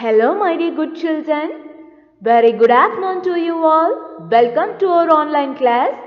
Hello, my dear good children. Very good afternoon to you all. Welcome to our online class.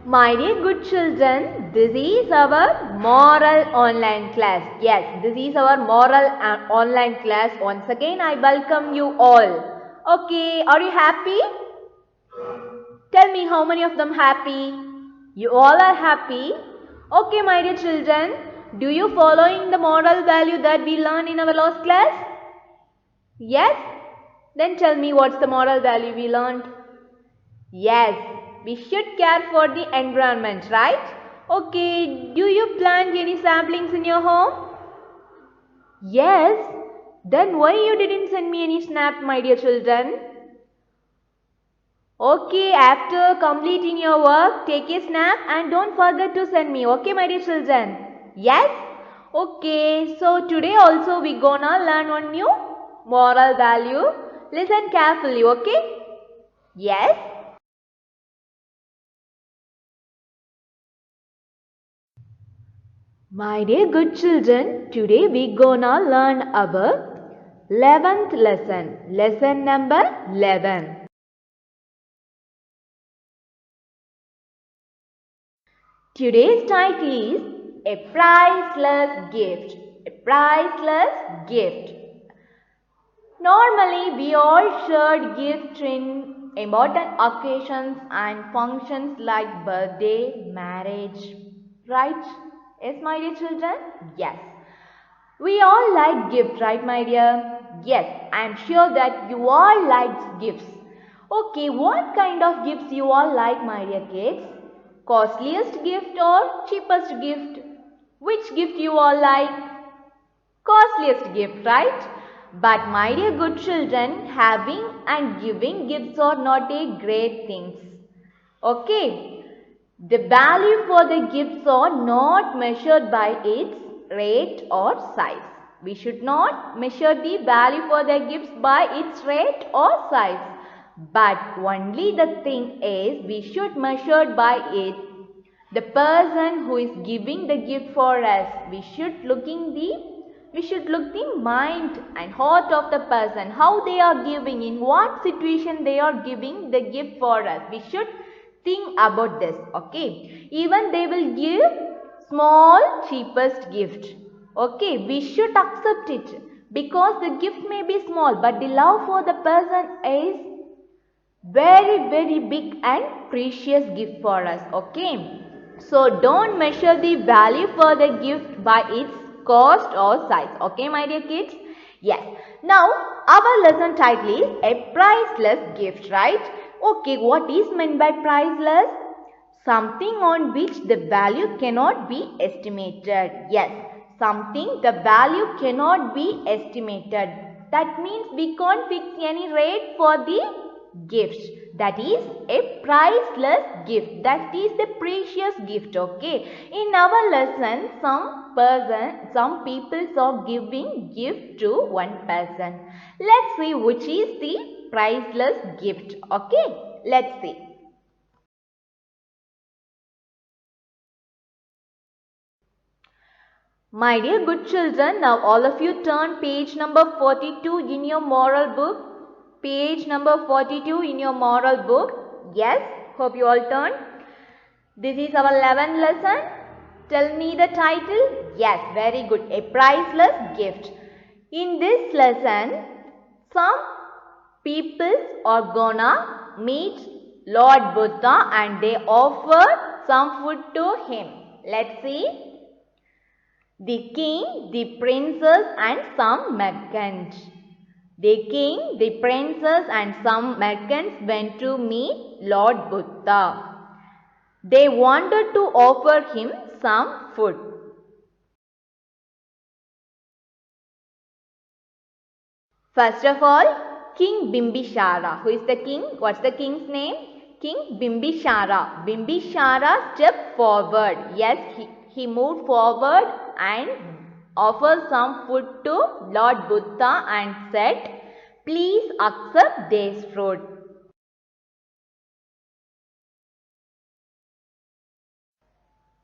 My dear good children, this is our moral online class. Yes, this is our moral online class. Once again, I welcome you all. Okay, are you happy? Tell me how many of them happy? You all are happy? Okay, my dear children, do you following the moral value that we learned in our last class? Yes? Then tell me what's the moral value we learned? Yes, we should care for the environment, right? Okay, do you plant any saplings in your home? Yes. Then why you didn't send me any snap, my dear children? Okay, after completing your work, take a snap and don't forget to send me. Okay, my dear children? Yes? Okay, so today also we gonna learn one new moral value. Listen carefully, okay? Yes? My dear good children, today we gonna learn our 11th lesson. Lesson number 11. Today's title is A Priceless Gift. A Priceless Gift. Normally, we all share gifts in important occasions and functions like birthday, marriage, right? Yes, my dear children? Yes. We all like gifts, right, my dear? Yes, I am sure that you all like gifts. Okay, what kind of gifts you all like, my dear kids? Costliest gift or cheapest gift? Which gift you all like? Costliest gift, right? But my dear good children, having and giving gifts are not a great things. Okay, the value for the gifts are not measured by its rate or size. We should not measure the value for the gifts by its rate or size. But only the thing is we should measure by it. The person who is giving the gift for us, we should look the mind and heart of the person, how they are giving, in what situation they are giving the gift for us. We should think about this, okay? Even they will give small cheapest gift, okay? We should accept it because the gift may be small but the love for the person is very big and precious gift for us, okay? So don't measure the value for the gift by its cost or size, okay, my dear kids? Yes. Now our lesson title is A Priceless Gift, right? Okay, what is meant by priceless? Something on which the value cannot be estimated. Yes, something the value cannot be estimated. That means we can't fix any rate for the gift. That is a priceless gift. That is the precious gift, okay? In our lesson, some people are giving gift to one person. Let's see which is the priceless gift, okay? Let's see. My dear good children, now all of you turn page number 42 in your moral book. Page number 42 in your moral book. Yes, hope you all turn. This is our 11th lesson. Tell me the title. Yes, very good. A priceless gift. In this lesson, some people are gonna meet Lord Buddha and they offer some food to him. Let's see. The king, the princess and some merchant. The king, the princess and some merchants went to meet Lord Buddha. They wanted to offer him some food. First of all, King Bimbisara. Who is the king? What's the king's name? King Bimbisara. Bimbisara stepped forward. Yes, he moved forward and offered some food to Lord Buddha and said, "Please accept this fruit."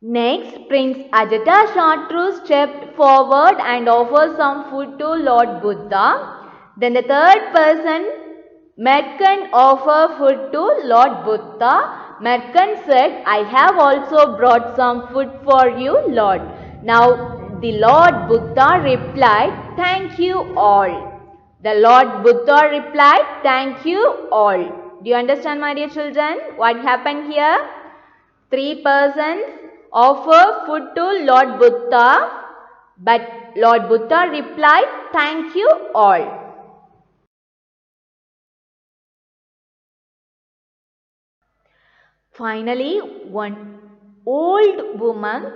Next, Prince Ajatasattu stepped forward and offered some food to Lord Buddha. Then the third person, merchant, offered food to Lord Buddha. Merchant said, "I have also brought some food for you, Lord." Now the Lord Buddha replied, "Thank you all." The Lord Buddha replied, "Thank you all." Do you understand, my dear children, what happened here? Three persons offer food to Lord Buddha, but Lord Buddha replied, "Thank you all." Finally, one old woman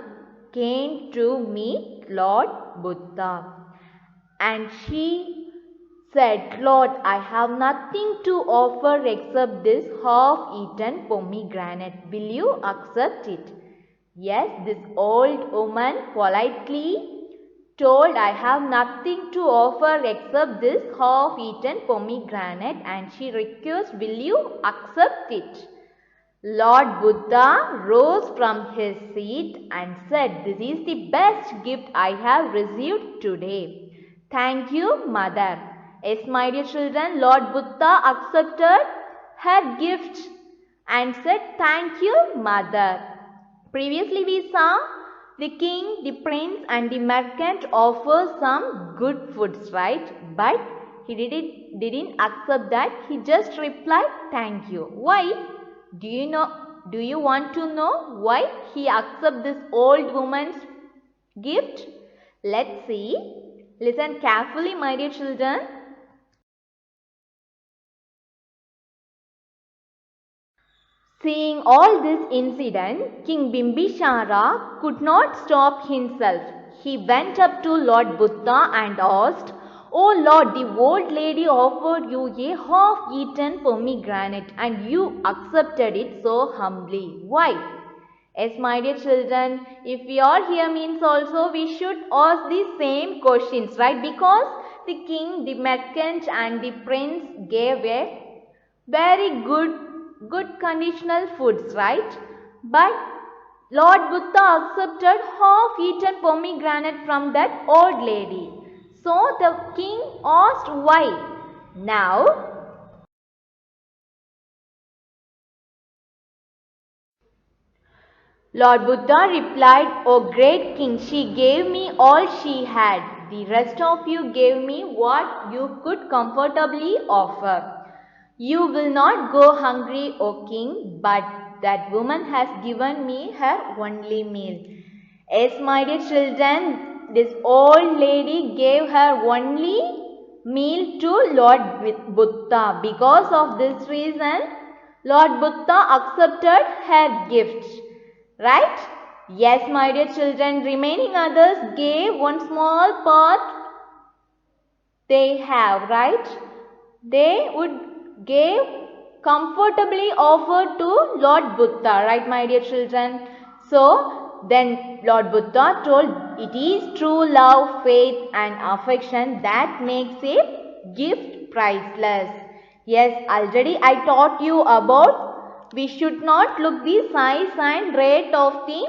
came to meet Lord Buddha and she said, "Lord, I have nothing to offer except this half-eaten pomegranate. Will you accept it?" Yes, this old woman politely told, "I have nothing to offer except this half-eaten pomegranate," and she requested, "Will you accept it?" Lord Buddha rose from his seat and said, "This is the best gift I have received today. Thank you, Mother." Yes, my dear children, Lord Buddha accepted her gift and said, "Thank you, Mother." Previously we saw the king, the prince and the merchant offer some good foods, right? But he didn't accept that. He just replied, "Thank you." Why? Do you want to know why he accepted this old woman's gift? Let's see. Listen carefully, my dear children. Seeing all this incident, King Bimbisara could not stop himself. He went up to Lord Buddha and asked, "Oh Lord, the old lady offered you a half-eaten pomegranate and you accepted it so humbly. Why?" Yes, my dear children, if we are here means also we should ask the same questions, right? Because the king, the merchant and the prince gave a very good conditional foods, right? But Lord Buddha accepted half-eaten pomegranate from that old lady. So the king asked why. Now, Lord Buddha replied, "O great king, she gave me all she had. The rest of you gave me what you could comfortably offer. You will not go hungry, O king, but that woman has given me her only meal." Yes, my dear children, this old lady gave her only meal to Lord Buddha. Because of this reason, Lord Buddha accepted her gift. Right? Yes, my dear children, remaining others gave one small part they have, right? They would give comfortably offered to Lord Buddha, right, my dear children? So then Lord Buddha told, "It is true love, faith and affection that makes a gift priceless." Yes, already I taught you about we should not look the size and rate of the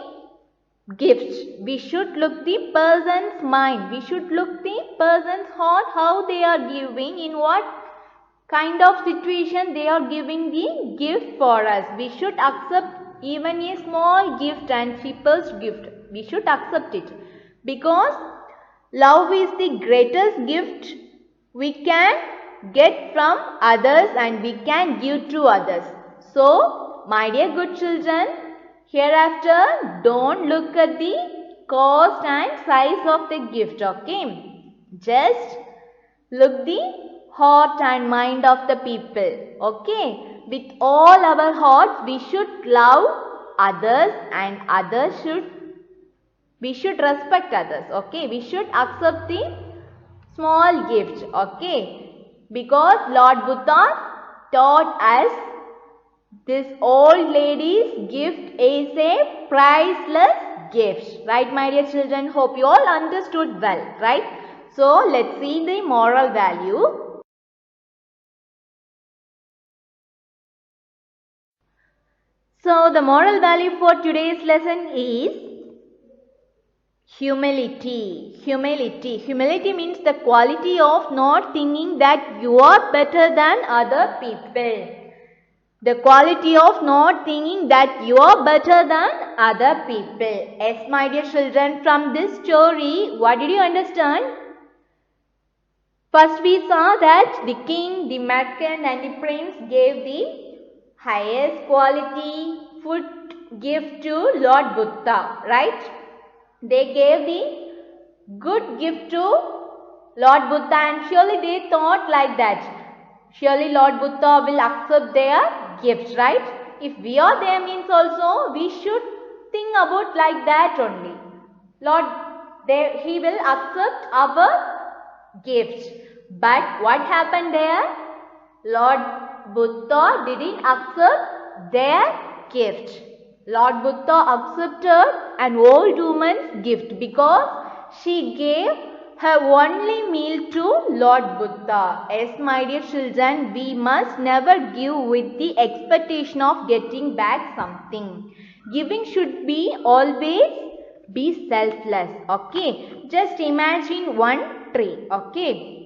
gift. We should look the person's mind. We should look the person's heart, how they are giving, in what kind of situation they are giving the gift for us. We should accept even a small gift and cheapest gift. We should accept it because love is the greatest gift we can get from others and we can give to others. So, my dear good children, hereafter don't look at the cost and size of the gift. Okay. Just look the heart and mind of the people. Okay. With all our hearts, we should love others and we should respect others. Okay. We should accept the small gift. Okay. Because Lord Buddha taught us this old lady's gift is a priceless gift. Right, my dear children? Hope you all understood well. Right? So, let's see the moral value. So, the moral value for today's lesson is humility. Humility means the quality of not thinking that you are better than other people. The quality of not thinking that you are better than other people. Yes, my dear children, from this story, what did you understand? First we saw that the king, the merchant and the prince gave the highest quality food gift to Lord Buddha, right? They gave the good gift to Lord Buddha and surely they thought like that. Surely Lord Buddha will accept their gifts, right? If we are there means also we should think about like that only. Lord, He will accept our gifts. But what happened there? Lord Buddha didn't accept their gift. Lord Buddha accepted an old woman's gift because she gave her only meal to Lord Buddha. Yes, my dear children, we must never give with the expectation of getting back something. Giving should be always be selfless. Okay, just imagine one tree. Okay.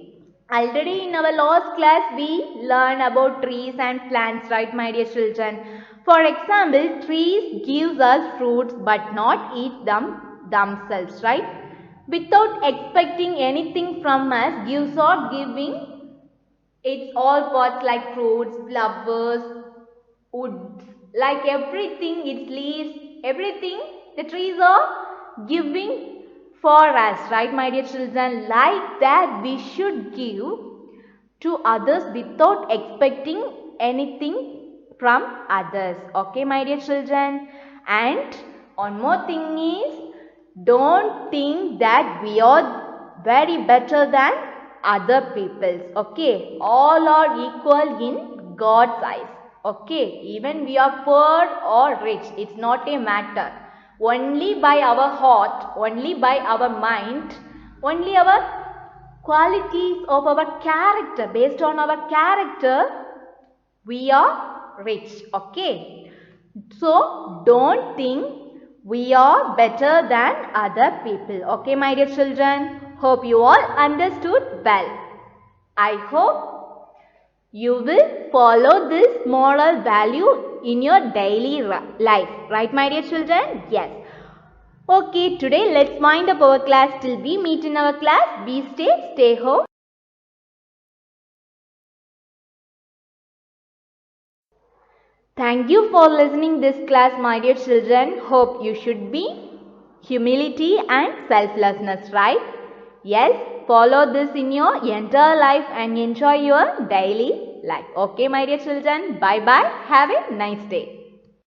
Already in our last class we learned about trees and plants, right, my dear children? For example, trees gives us fruits but not eat them themselves, right? Without expecting anything from us, gives or giving its all parts like fruits, flowers, wood, like everything, its leaves, everything, the trees are giving for us, right, my dear children? Like that we should give to others without expecting anything from others. Okay, my dear children? And one more thing is, don't think that we are very better than other peoples. Okay, all are equal in God's eyes. Okay, even we are poor or rich, it's not a matter. Only by our heart, only by our mind, only our qualities of our character, based on our character, we are rich. Okay. So, don't think we are better than other people. Okay, my dear children. Hope you all understood well. I hope you will follow this moral value in your daily life. Right, my dear children? Yes. Okay, today let's wind up our class till we meet in our class. Be safe, stay home. Thank you for listening this class, my dear children. Hope you should be humility and selflessness, right? Yes, follow this in your entire life and enjoy your daily life. Okay, my dear children. Bye-bye. Have a nice day.